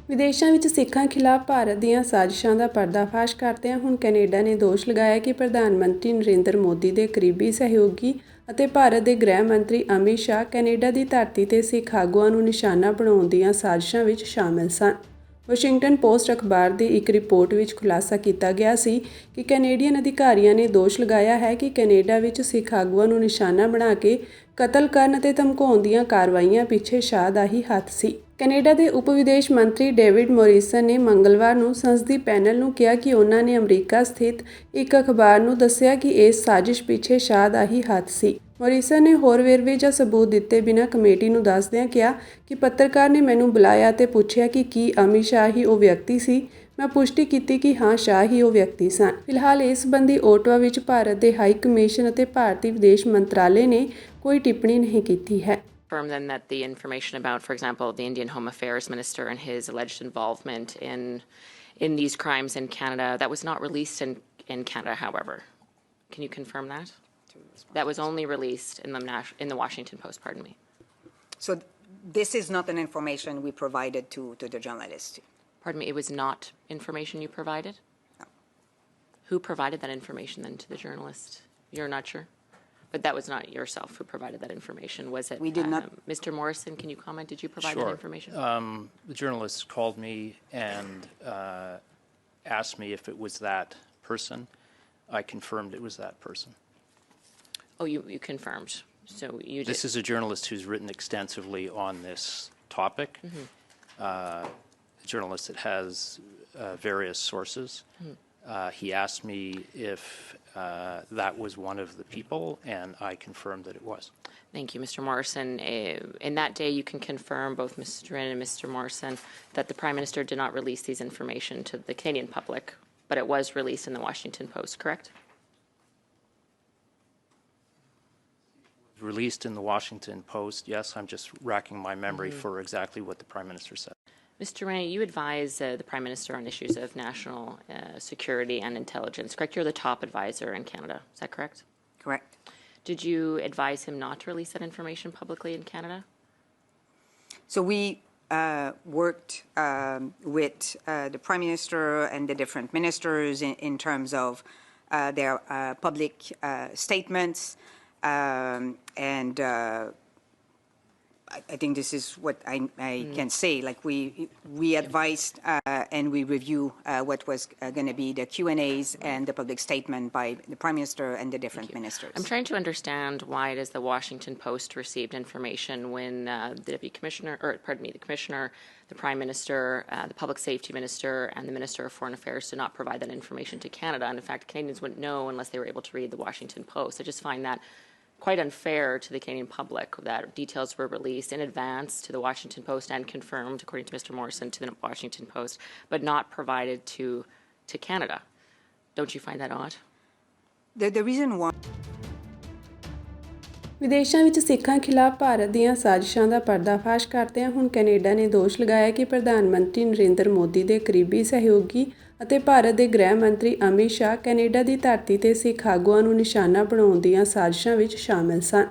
ਵਿਦੇਸ਼ਾਂ ਵਿੱਚ ਸਿੱਖਾਂ ਖਿਲਾਫ ਭਾਰਤ ਦੀਆਂ ਸਾਜ਼ਿਸ਼ਾਂ ਦਾ ਪਰਦਾਫਾਸ਼ ਕਰਦਿਆਂ ਹੁਣ ਕੈਨੇਡਾ ਨੇ ਦੋਸ਼ ਲਗਾਇਆ ਕਿ ਪ੍ਰਧਾਨ ਮੰਤਰੀ ਨਰਿੰਦਰ ਮੋਦੀ ਦੇ ਕਰੀਬੀ ਸਹਿਯੋਗੀ ਅਤੇ ਭਾਰਤ ਦੇ ਗ੍ਰਹਿ ਮੰਤਰੀ ਅਮਿਤ ਸ਼ਾਹ ਕੈਨੇਡਾ ਦੀ ਧਰਤੀ ਤੇ ਸਿੱਖ ਆਗੂਆਂ ਨੂੰ ਨਿਸ਼ਾਨਾ ਬਣਾਉਣ ਦੀਆਂ ਸਾਜ਼ਿਸ਼ਾਂ ਵਿੱਚ ਸ਼ਾਮਲ ਸਨ। ਵਾਸ਼ਿੰਗਟਨ ਪੋਸਟ ਅਖਬਾਰ ਦੀ ਇੱਕ ਰਿਪੋਰਟ ਵਿੱਚ ਖੁਲਾਸਾ ਕੀਤਾ ਗਿਆ ਸੀ ਕਿ ਕੈਨੇਡੀਅਨ ਅਧਿਕਾਰੀਆਂ ਨੇ ਦੋਸ਼ ਲਗਾਇਆ ਹੈ ਕਿ ਕੈਨੇਡਾ ਵਿੱਚ ਸਿੱਖ ਆਗੂਆਂ ਨੂੰ ਨਿਸ਼ਾਨਾ ਬਣਾ ਕੇ ਕਤਲ ਕਰਨ ਅਤੇ ਧਮਕਾਉਣ ਦੀਆਂ ਕਾਰਵਾਈਆਂ ਪਿੱਛੇ ਸ਼ਾਹ ਦਾ ਹੀ ਹੱਥ ਸੀ। ਕੈਨੇਡਾ ਦੇ ਉਪ ਵਿਦੇਸ਼ ਮੰਤਰੀ ਡੇਵਿਡ ਮੋਰਿਸਨ ਨੇ ਮੰਗਲਵਾਰ ਨੂੰ ਸੰਸਦੀ ਪੈਨਲ ਨੂੰ ਕਿਹਾ ਕਿ ਉਹਨਾਂ ਨੇ ਅਮਰੀਕਾ ਸਥਿਤ ਇੱਕ ਅਖਬਾਰ ਨੂੰ ਦੱਸਿਆ ਕਿ ਇਸ ਸਾਜ਼ਿਸ਼ ਪਿੱਛੇ ਸ਼ਾਹ ਦਾ ਹੀ ਹੱਥ ਸੀ। ਮੋਰਿਸਨ ਨੇ ਹੋਰ ਵੇਰਵੇ ਜਾਂ ਸਬੂਤ ਦਿੱਤੇ ਬਿਨਾਂ ਕਮੇਟੀ ਨੂੰ ਦੱਸਦਿਆਂ ਕਿਹਾ ਕਿ ਪੱਤਰਕਾਰ ਨੇ ਮੈਨੂੰ ਬੁਲਾਇਆ ਅਤੇ ਪੁੱਛਿਆ ਕਿ ਕੀ ਅਮਿਤ ਸ਼ਾਹ ਹੀ ਉਹ ਵਿਅਕਤੀ ਸੀ। ਮੈਂ ਪੁਸ਼ਟੀ ਕੀਤੀ ਕਿ ਹਾਂ, ਸ਼ਾਹ ਹੀ ਉਹ ਵਿਅਕਤੀ ਸਨ। ਫਿਲਹਾਲ ਇਸ ਸੰਬੰਧੀ ਓਟਵਾ ਵਿੱਚ ਭਾਰਤ ਦੇ ਹਾਈ ਕਮਿਸ਼ਨ ਅਤੇ ਭਾਰਤੀ ਵਿਦੇਸ਼ ਮੰਤਰਾਲੇ ਨੇ ਕੋਈ ਟਿੱਪਣੀ ਨਹੀਂ ਕੀਤੀ ਹੈ। Confirm then that the information about, for example, the Indian Home Affairs Minister and his alleged involvement in these crimes in Canada, that was not released in Canada, however. Can you confirm that? That was only released in the Washington Post, pardon me. So this is not an information we provided to the journalist. Pardon me, it was not information you provided? No. Who provided that information then to the journalist? You're not sure? But that was not yourself who provided that information, was it? We did not. Mr. Morrison, can you comment? Did you provide that information? The journalist called me and asked me if it was that person. I confirmed it was that person. Oh, you confirmed. So you did. This is a journalist who's written extensively on this topic. A journalist that has various sources. He asked me if that was one of the people, and I confirmed that it was. Thank you, Mr. Morrison. In that day, you can confirm, both Mr. Drin and Mr. Morrison, that the Prime Minister did not release these information to the Canadian public, but it was released in the Washington Post, correct? Released in the Washington Post, yes. I'm just racking my memory for exactly what the Prime Minister said. Mr. Rennie, you advise the Prime Minister on issues of national security and intelligence, correct? You're the top advisor in Canada, is that correct? Correct. Did you advise him not to release that information publicly in Canada? So we worked with the Prime Minister and the different ministers in terms of their public statements, and I think this is what I can say. Like we advised and we review what was going to be the Q&As and the public statement by the Prime Minister and the different ministers. I'm trying to understand why it is the Washington Post received information when the Deputy Commissioner, or pardon me, the Commissioner, the Prime Minister, the Public Safety Minister, and the Minister of Foreign Affairs did not provide that information to Canada. And in fact, Canadians wouldn't know unless they were able to read the Washington Post. I just find that quite unfair to the Canadian public that details were released in advance to the Washington Post and confirmed, according to Mr. Morrison, to the Washington Post, but not provided to Canada. Don't you find that odd? The reason why. ਵਿਦੇਸ਼ਾਂ ਵਿੱਚ ਸਿੱਖਾਂ ਖਿਲਾਫ ਭਾਰਤ ਦੀਆਂ ਸਾਜ਼ਿਸ਼ਾਂ ਦਾ ਪਰਦਾਫਾਸ਼ ਕਰਦਿਆਂ ਹੁਣ Canada ਨੇ ਦੋਸ਼ ਲਗਾਇਆ ਕਿ ਪ੍ਰਧਾਨ ਮੰਤਰੀ ਨਰਿੰਦਰ ਮੋਦੀ ਦੇ ਕਰੀਬੀ ਸਹਿਯੋਗੀ ਅਤੇ ਭਾਰਤ ਦੇ ਗ੍ਰਹਿ ਮੰਤਰੀ ਅਮਿਤ ਸ਼ਾਹ ਕੈਨੇਡਾ ਦੀ ਧਰਤੀ ਤੇ ਸਿੱਖ ਆਗੂਆਂ ਨੂੰ ਨਿਸ਼ਾਨਾ ਬਣਾਉਣ ਦੀਆਂ ਸਾਜ਼ਿਸ਼ਾਂ ਵਿੱਚ ਸ਼ਾਮਲ ਸਨ।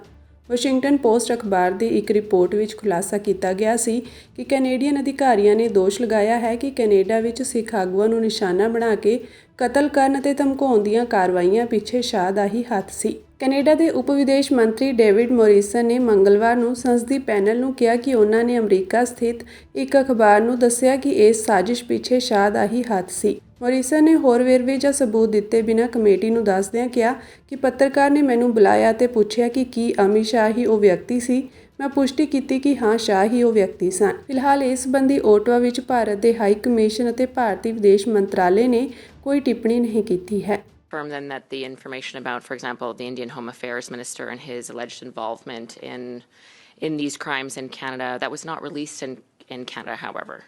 ਵਾਸ਼ਿੰਗਟਨ ਪੋਸਟ ਅਖਬਾਰ ਦੀ ਇੱਕ ਰਿਪੋਰਟ ਵਿੱਚ ਖੁਲਾਸਾ ਕੀਤਾ ਗਿਆ ਸੀ ਕਿ ਕੈਨੇਡੀਅਨ ਅਧਿਕਾਰੀਆਂ ਨੇ ਦੋਸ਼ ਲਗਾਇਆ ਹੈ ਕਿ ਕੈਨੇਡਾ ਵਿੱਚ ਸਿੱਖ ਆਗੂਆਂ ਨੂੰ ਨਿਸ਼ਾਨਾ ਬਣਾ ਕੇ ਕਤਲ ਕਰਨ ਅਤੇ ਧਮਕਾਉਣ ਦੀਆਂ ਕਾਰਵਾਈਆਂ ਪਿੱਛੇ ਸ਼ਾਹ ਦਾ ਹੀ ਹੱਥ ਸੀ। ਕੈਨੇਡਾ ਦੇ ਉਪ ਵਿਦੇਸ਼ ਮੰਤਰੀ ਡੇਵਿਡ ਮੋਰਿਸਨ ਨੇ ਮੰਗਲਵਾਰ ਨੂੰ ਸੰਸਦੀ ਪੈਨਲ ਨੂੰ ਕਿਹਾ ਕਿ ਉਹਨਾਂ ਨੇ ਅਮਰੀਕਾ ਸਥਿਤ ਇੱਕ ਅਖਬਾਰ ਨੂੰ ਦੱਸਿਆ ਕਿ ਇਸ ਸਾਜ਼ਿਸ਼ ਪਿੱਛੇ ਸ਼ਾਹ ਦਾ ਹੀ ਹੱਥ ਸੀ। ਮੋਰਿਸਨ ਨੇ ਹੋਰ ਵੇਰਵੇ ਜਾਂ ਸਬੂਤ ਦਿੱਤੇ ਬਿਨਾਂ ਕਮੇਟੀ ਨੂੰ ਦੱਸਦਿਆਂ ਕਿਹਾ ਕਿ ਪੱਤਰਕਾਰ ਨੇ ਮੈਨੂੰ ਬੁਲਾਇਆ ਅਤੇ ਪੁੱਛਿਆ ਕਿ ਕੀ ਅਮਿਤ ਸ਼ਾਹ ਹੀ ਉਹ ਵਿਅਕਤੀ ਸੀ। ਮੈਂ ਪੁਸ਼ਟੀ ਕੀਤੀ ਕਿ ਹਾਂ, ਸ਼ਾਹ ਹੀ ਉਹ ਵਿਅਕਤੀ ਸਨ। ਫਿਲਹਾਲ ਇਸ ਸੰਬੰਧੀ ਓਟਵਾ ਵਿੱਚ ਭਾਰਤ ਦੇ ਹਾਈ ਕਮਿਸ਼ਨ ਅਤੇ ਭਾਰਤੀ ਵਿਦੇਸ਼ ਮੰਤਰਾਲੇ ਨੇ ਕੋਈ ਟਿੱਪਣੀ ਨਹੀਂ ਕੀਤੀ ਹੈ। Confirm then that the information about, for example, the Indian Home Affairs Minister and his alleged involvement in these crimes in Canada, that was not released in Canada, however.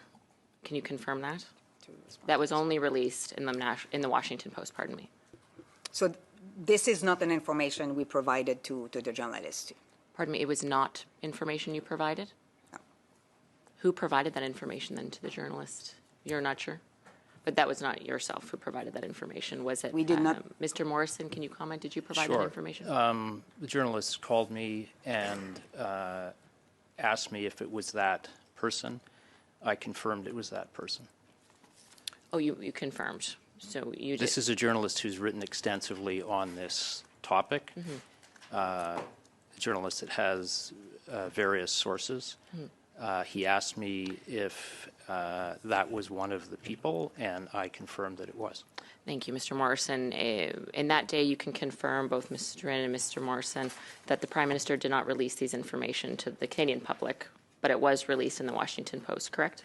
Can you confirm that? That was only released in the Washington Post, pardon me. So this is not an information we provided to the journalist. Pardon me, it was not information you provided? No. Who provided that information then to the journalist? You're not sure? But that was not yourself who provided that information, was it? We did not. Mr. Morrison, can you comment? Did you provide that information? The journalist called me and asked me if it was that person. I confirmed it was that person. Oh, you confirmed. So you did. This is a journalist who's written extensively on this topic. A journalist that has various sources. He asked me if that was one of the people, and I confirmed that it was. Thank you, Mr. Morrison. In that day, you can confirm, both Mr. Wren and Mr. Morrison, that the Prime Minister did not release these information to the Canadian public, but it was released in the Washington Post, correct?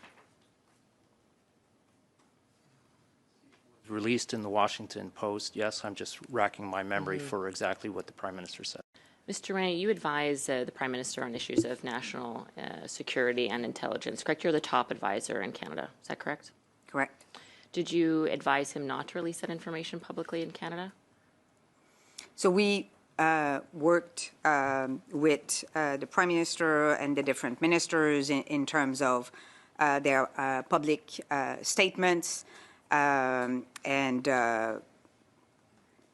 Released in the Washington Post, yes. I'm just racking my memory for exactly what the Prime Minister said. Mr. Wren, you advise the Prime Minister on issues of national security and intelligence, correct? You're the top advisor in Canada, is that correct? Correct. Did you advise him not to release that information publicly in Canada? So we worked with the Prime Minister and the different ministers in terms of their public statements, and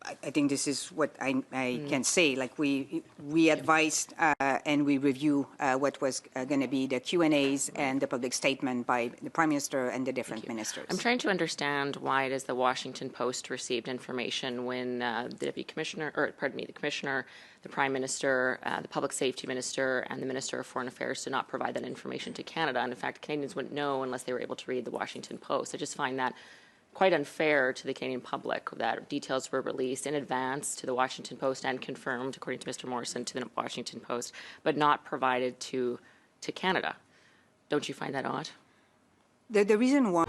I think this is what I can say. Like we advised and we review what was going to be the Q&As and the public statement by the Prime Minister and the different ministers. I'm trying to understand why it is the Washington Post received information when the Deputy Commissioner, or pardon me, the Commissioner, the Prime Minister, the Public Safety Minister, and the Minister of Foreign Affairs did not provide that information to Canada. And in fact, Canadians wouldn't know unless they were able to read the Washington Post. I just find that quite unfair to the Canadian public that details were released in advance to the Washington Post and confirmed, according to Mr. Morrison, to the Washington Post, but not provided to Canada. Don't you find that odd? The reason why